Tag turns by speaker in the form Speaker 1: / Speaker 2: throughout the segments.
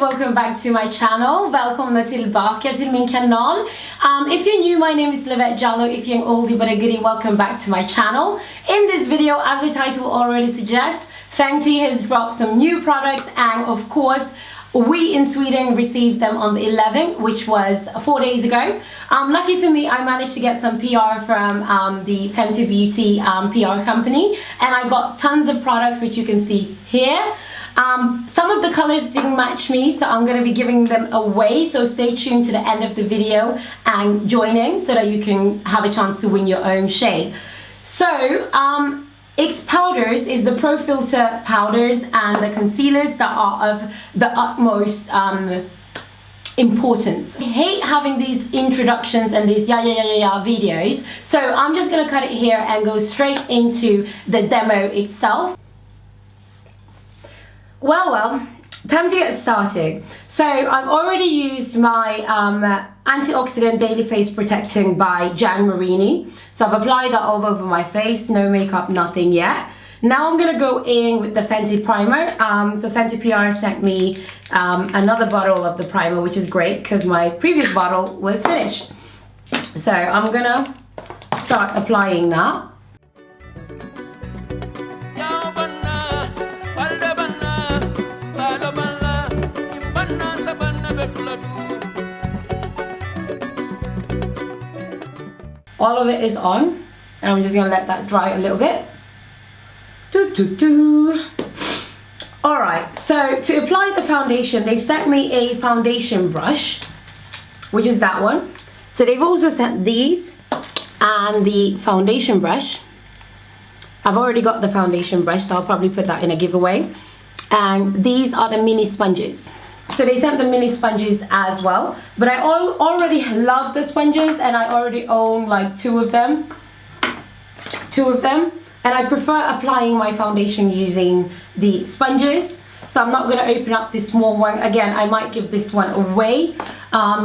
Speaker 1: welcome back to my channel. Välkomna tillbaka till min kanal. If you're new, my name is Lovette Jallow. If you're an oldie but a goodie, welcome back to my channel. In this video, as the title already suggests, Fenty has dropped some new products, and of course, we in Sweden received them on the 11th, which was 4 days ago. Lucky for me, I managed to get some PR from the Fenty Beauty PR company, and I got tons of products, which you can see here. Some of the colors didn't match me, so I'm going to be giving them away, so stay tuned to the end of the video and join in so that you can have a chance to win your own shade. So X powders is the profiltr powders and the concealers that are of the utmost importance. I hate having these introductions and these videos, so I'm just gonna cut it here and go straight into the demo itself. Well, time to get started. So I've already used my antioxidant daily face protecting by Jan Marini. So I've applied that all over my face, no makeup, nothing yet. Now I'm gonna go in with the Fenty primer. So Fenty PR sent me another bottle of the primer, which is great because my previous bottle was finished. So I'm gonna start applying that. All of it is on, and I'm just gonna let that dry a little bit. Alright, so to apply the foundation, they've sent me a foundation brush, which is that one. So they've also sent these and the foundation brush. I've already got the foundation brush, so I'll probably put that in a giveaway. And these are the mini sponges. So they sent the mini sponges as well, but I already love the sponges, and I already own like two of them, and I prefer applying my foundation using the sponges. So I'm not going to open up this small one again. I might give this one away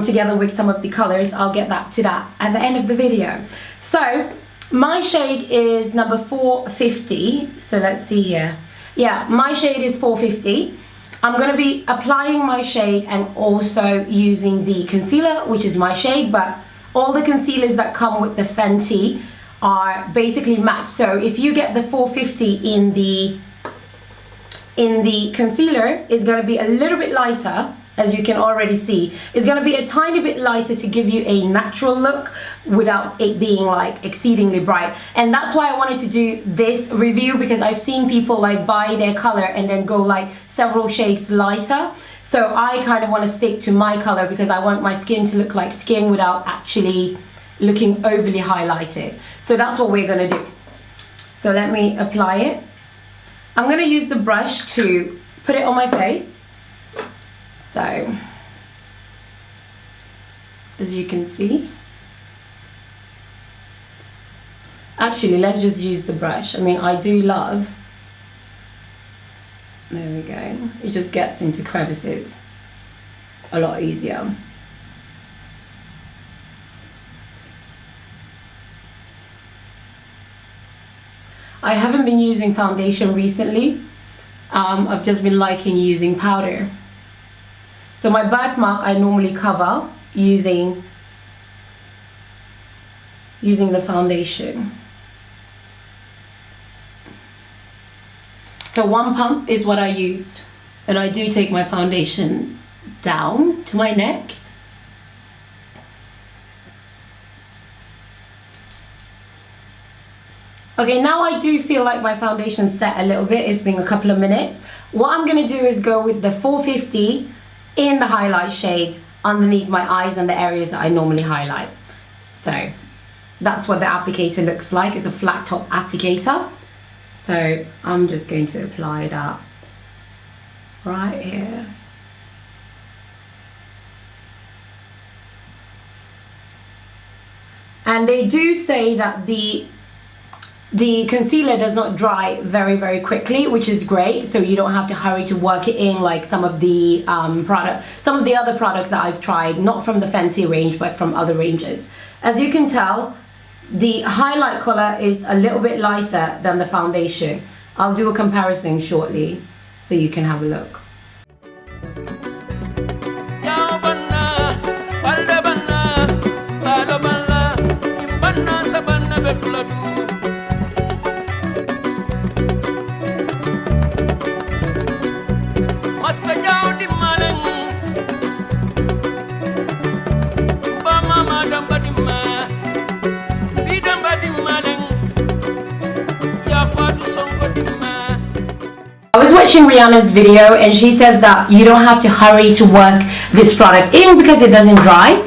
Speaker 1: together with some of the colors. I'll get back to that at the end of the video. So my shade is number 450. So let's see here. Yeah, my shade is 450. I'm going to be applying my shade and also using the concealer, which is my shade, but all the concealers that come with the Fenty are basically matched. So if you get the 450 in the concealer, it's going to be a little bit lighter, as you can already see. It's going to be a tiny bit lighter to give you a natural look without it being like exceedingly bright. And that's why I wanted to do this review, because I've seen people like buy their color and then go like several shades lighter. So I kind of want to stick to my color because I want my skin to look like skin without actually looking overly highlighted. So that's what we're going to do. So let me apply it. I'm going to use the brush to put it on my face. So, as you can see, actually let's just use the brush. I mean, I do love, there we go, it just gets into crevices a lot easier. I haven't been using foundation recently. I've just been liking using powder. So my birthmark I normally cover using the foundation. So one pump is what I used, and I do take my foundation down to my neck. Okay, now I do feel like my foundation's set a little bit. It's been a couple of minutes. What I'm gonna do is go with the 450 in the highlight shade underneath my eyes and the areas that I normally highlight. So that's what the applicator looks like. It's a flat top applicator. So I'm just going to apply that right here. And they do say that the concealer does not dry very quickly, which is great, so you don't have to hurry to work it in like some of the other products that I've tried, not from the Fenty range but from other ranges. As you can tell, the highlight color is a little bit lighter than the foundation. I'll do a comparison shortly so you can have a look. I was watching Rihanna's video and she says that you don't have to hurry to work this product in because it doesn't dry.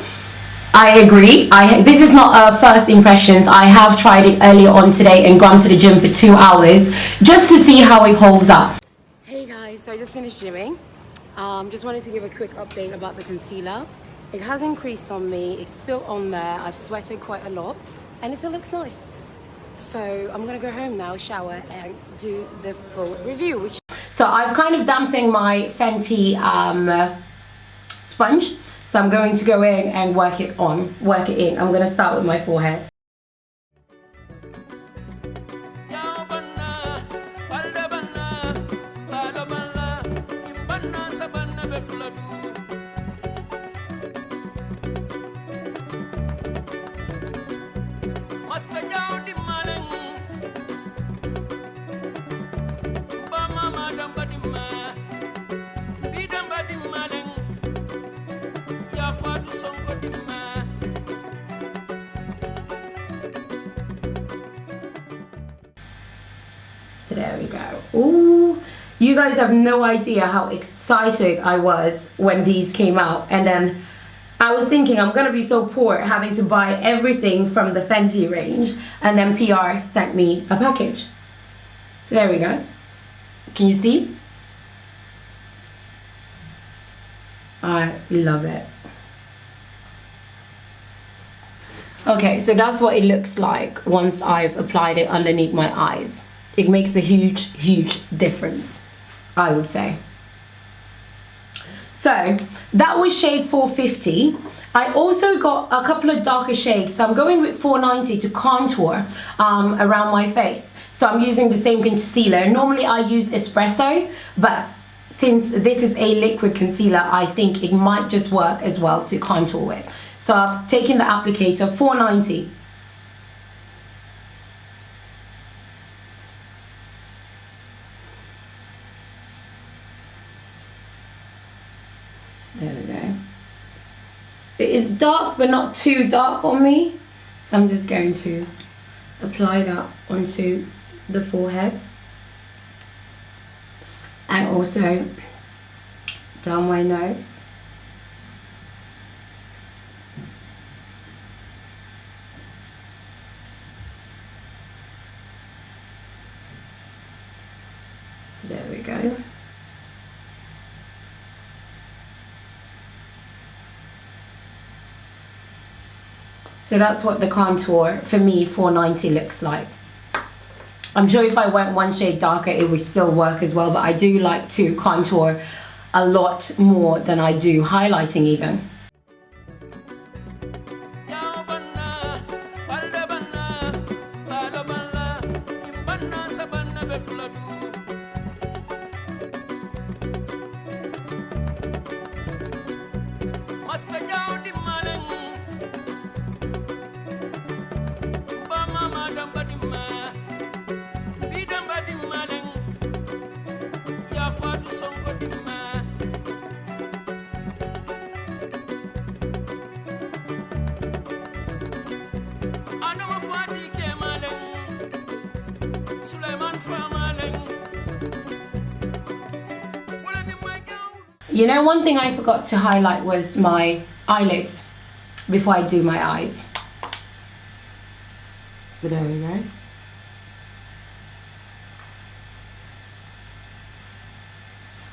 Speaker 1: I agree. This is not first impressions. I have tried it earlier on today and gone to the gym for 2 hours just to see how it holds up. Hey guys, so I just finished gymming. Just wanted to give a quick update about the concealer. It has increased on me. It's still on there. I've sweated quite a lot and it still looks nice. So I'm gonna go home now, shower, and do the full review. So I've kind of dampened my Fenty sponge. So I'm going to go in and work it in. I'm gonna start with my forehead. So there we go. Ooh, you guys have no idea how excited I was when these came out. And then I was thinking I'm gonna be so poor having to buy everything from the Fenty range. And then PR sent me a package. So there we go. Can you see? I love it. Okay, so that's what it looks like once I've applied it underneath my eyes. It makes a huge difference, I would say. So that was shade 450. I also got a couple of darker shades, so I'm going with 490 to contour around my face. So I'm using the same concealer. Normally I use espresso, but since this is a liquid concealer, I think it might just work as well to contour with. So I've taken the applicator, 490. There we go. It is dark, but not too dark on me. So I'm just going to apply that onto the forehead. And also down my nose. So there we go. So that's what the contour, for me, 490 looks like. I'm sure if I went one shade darker, it would still work as well, but I do like to contour a lot more than I do highlighting even. You know, one thing I forgot to highlight was my eyelids before I do my eyes. So there we go.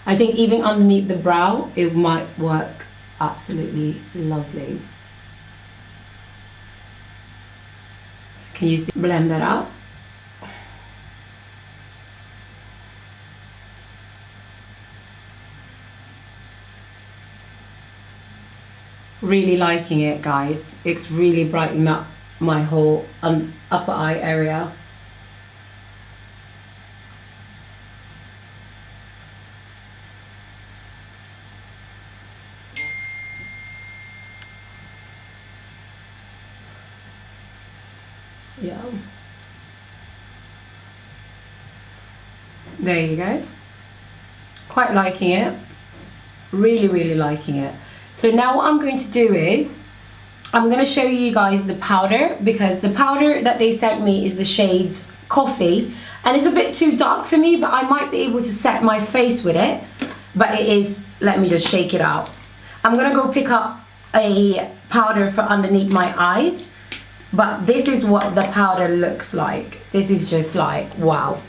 Speaker 1: I think even underneath the brow, it might work absolutely lovely. Can you see? Blend that out. Really liking it, guys. It's really brightened up my whole upper eye area. Yeah. There you go. Quite liking it. Really liking it. So now what I'm going to do is I'm going to show you guys the powder, because the powder that they sent me is the shade Coffee, and it's a bit too dark for me, but I might be able to set my face with it. But it is, let me just shake it out. I'm gonna go pick up a powder for underneath my eyes, but this is what the powder looks like. This is just like, wow.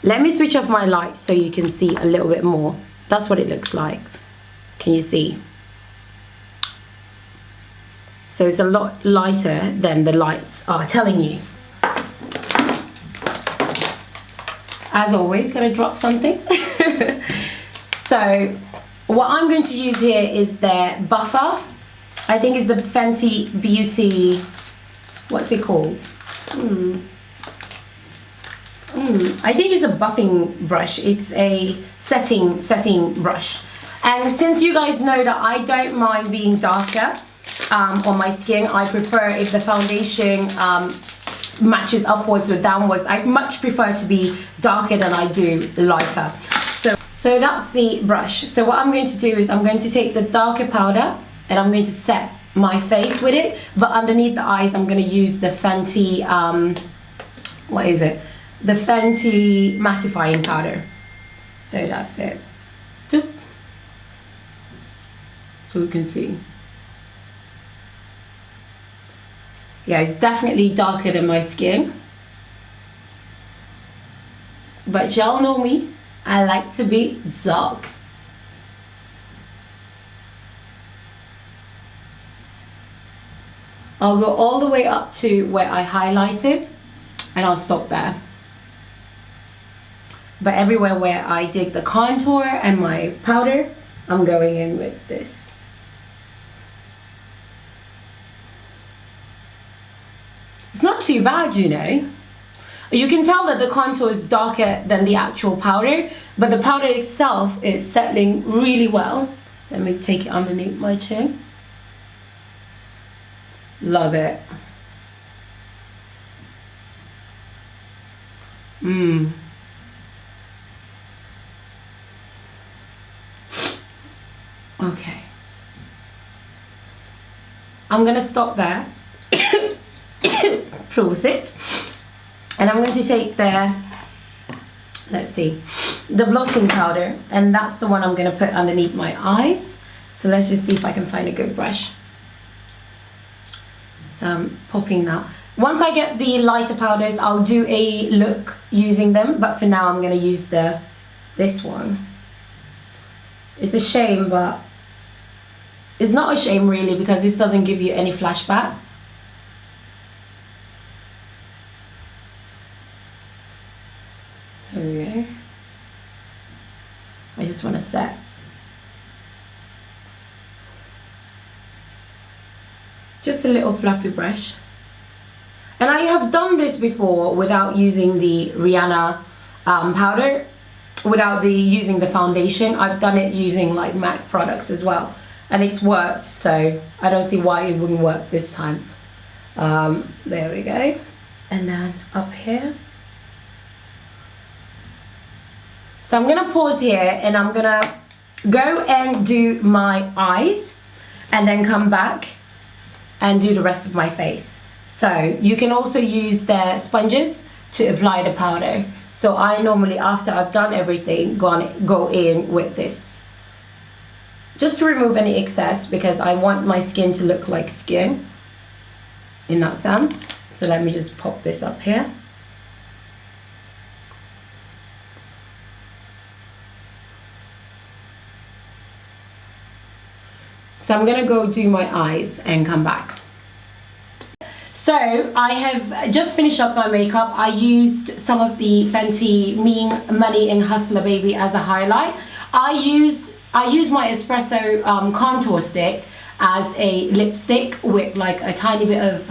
Speaker 1: Let me switch off my lights so you can see a little bit more. That's what it looks like. Can you see? So it's a lot lighter than the lights are telling you. As always, gonna drop something. So what I'm going to use here is their buffer. I think it's the Fenty Beauty, what's it called? I think it's a buffing brush. It's a setting brush. And since you guys know that I don't mind being darker on my skin, I prefer if the foundation matches upwards or downwards. I much prefer to be darker than I do lighter. So that's the brush. So what I'm going to do is I'm going to take the darker powder and I'm going to set my face with it, but underneath the eyes I'm going to use the Fenty, what is it? The Fenty mattifying powder. So that's it. So you can see. Yeah, it's definitely darker than my skin. But y'all know me, I like to be dark. I'll go all the way up to where I highlighted and I'll stop there. But everywhere where I did the contour and my powder, I'm going in with this. It's not too bad, you know. You can tell that the contour is darker than the actual powder, but the powder itself is settling really well. Let me take it underneath my chin. Love it. Okay. I'm gonna stop there. Close it. And I'm going to take the, let's see, the blotting powder, and that's the one I'm going to put underneath my eyes. So let's just see if I can find a good brush. So I'm popping that. Once I get the lighter powders, I'll do a look using them, but for now I'm going to use this one. It's a shame, but it's not a shame really, because this doesn't give you any flashback. There we go. I just want to set. Just a little fluffy brush. And I have done this before without using the Rihanna powder, without using the foundation. I've done it using like MAC products as well, and it's worked, so I don't see why it wouldn't work this time. There we go. And then up here. So I'm gonna pause here and I'm gonna go and do my eyes and then come back and do the rest of my face. So you can also use the sponges to apply the powder. So I normally, after I've done everything, go in with this. Just to remove any excess, because I want my skin to look like skin in that sense. So let me just pop this up here. So I'm gonna go do my eyes and come back. So I have just finished up my makeup. I used some of the Fenty Mean Money and Hustler Baby as a highlight. I used my espresso contour stick as a lipstick with like a tiny bit of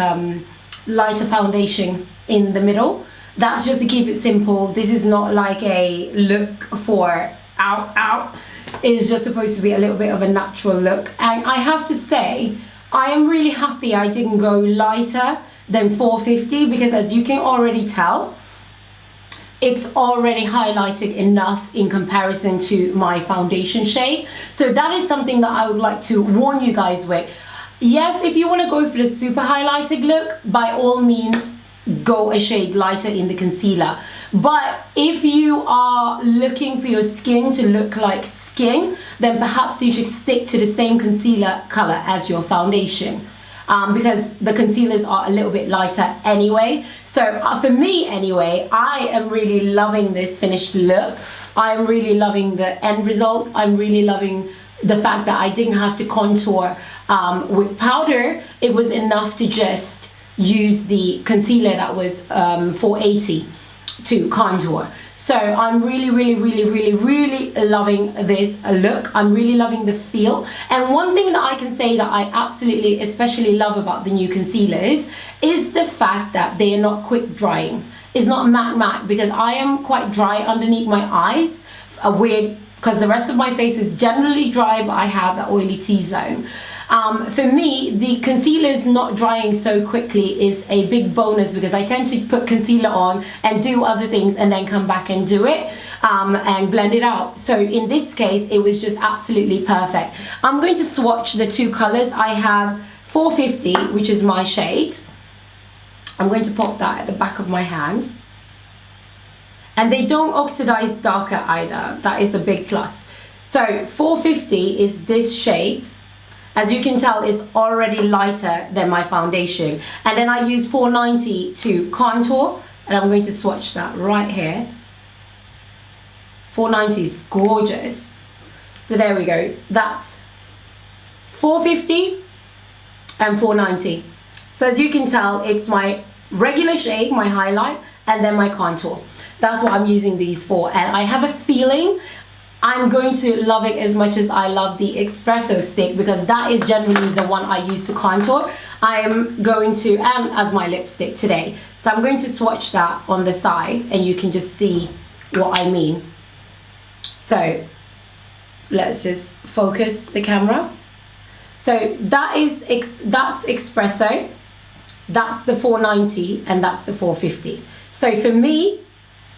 Speaker 1: lighter foundation in the middle. That's just to keep it simple. This is not like a look for out. It's just supposed to be a little bit of a natural look. And I have to say, I am really happy I didn't go lighter than 450, because as you can already tell, it's already highlighted enough in comparison to my foundation shade. So that is something that I would like to warn you guys with. Yes, if you want to go for the super highlighted look, by all means go a shade lighter in the concealer. But if you are looking for your skin to look like skin, then perhaps you should stick to the same concealer color as your foundation, because the concealers are a little bit lighter anyway. So for me anyway, I am really loving this finished look. I'm really loving the end result. I'm really loving the fact that I didn't have to contour with powder. It was enough to just use the concealer that was 480 to contour. So I'm really loving this look. I'm really loving the feel. And one thing that I can say that I absolutely especially love about the new concealers is the fact that they are not quick drying. It's not matte, because I am quite dry underneath my eyes, because the rest of my face is generally dry, but I have that oily T-zone. For me, the concealers not drying so quickly is a big bonus, because I tend to put concealer on and do other things and then come back and do it and blend it out. So in this case, it was just absolutely perfect. I'm going to swatch the two colors. I have 450, which is my shade. I'm going to pop that at the back of my hand. And they don't oxidize darker either. That is a big plus. So 450 is this shade. As you can tell, it's already lighter than my foundation. And then I use 490 to contour, and I'm going to swatch that right here. 490 is gorgeous. So there we go. That's 450 and 490. So as you can tell, it's my regular shade, my highlight, and then my contour. That's what I'm using these for. And I have a feeling I'm going to love it as much as I love the espresso stick, because that is generally the one I use to contour. I am going to, and as my lipstick today. So I'm going to swatch that on the side and you can just see what I mean. So let's just focus the camera. So that's espresso, that's the 490, and that's the 450. So for me,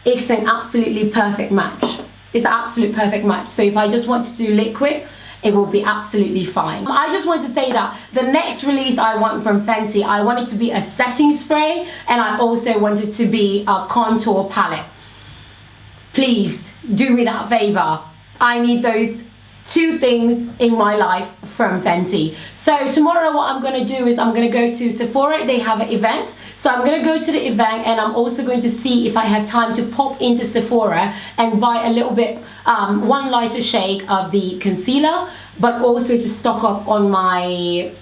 Speaker 1: it's an absolutely perfect match. It's an absolute perfect match. So if I just want to do liquid, it will be absolutely fine. I just want to say that the next release I want from Fenty, I want it to be a setting spray, and I also want it to be a contour palette. Please do me that favor. I need those two things in my life from Fenty. So tomorrow what I'm going to do is I'm going to go to Sephora. They have an event, so I'm going to go to the event, and I'm also going to see if I have time to pop into Sephora and buy a little bit, one lighter shade of the concealer, but also to stock up on my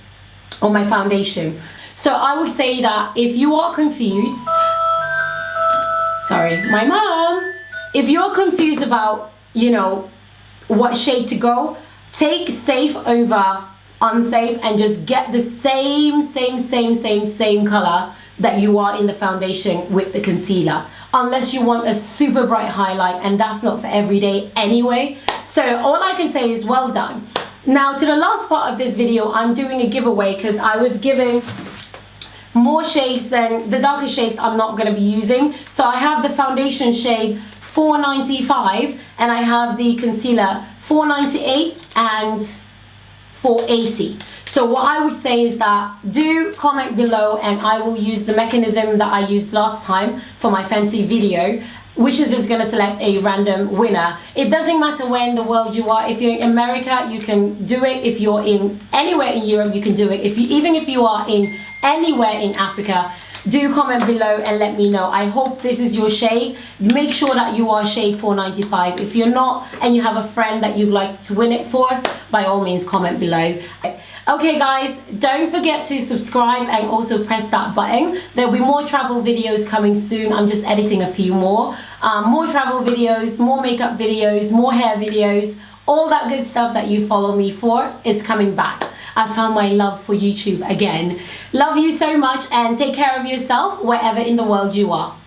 Speaker 1: foundation. So I would say that if you are confused, sorry, my mom, if you're confused about, you know, what shade to go, take safe over unsafe and just get the same color that you are in the foundation with the concealer, unless you want a super bright highlight, and that's not for every day anyway. So all I can say is well done. Now to the last part of this video, I'm doing a giveaway, because I was giving more shades than the darker shades I'm not going to be using. So I have the foundation shade 495, and I have the concealer 498 and 480. So what I would say is that do comment below, and I will use the mechanism that I used last time for my Fenty video, which is just going to select a random winner. It doesn't matter where in the world you are. If you're in America, you can do it. If you're in anywhere in Europe, you can do it. Even if you are in anywhere in Africa, do comment below and let me know. I hope this is your shade. Make sure that you are shade 495. If you're not and you have a friend that you'd like to win it for, by all means comment below. Okay guys, don't forget to subscribe and also press that button. There'll be more travel videos coming soon. I'm just editing a few more. More travel videos, more makeup videos, more hair videos. All that good stuff that you follow me for is coming back. I found my love for YouTube again. Love you so much, and take care of yourself wherever in the world you are.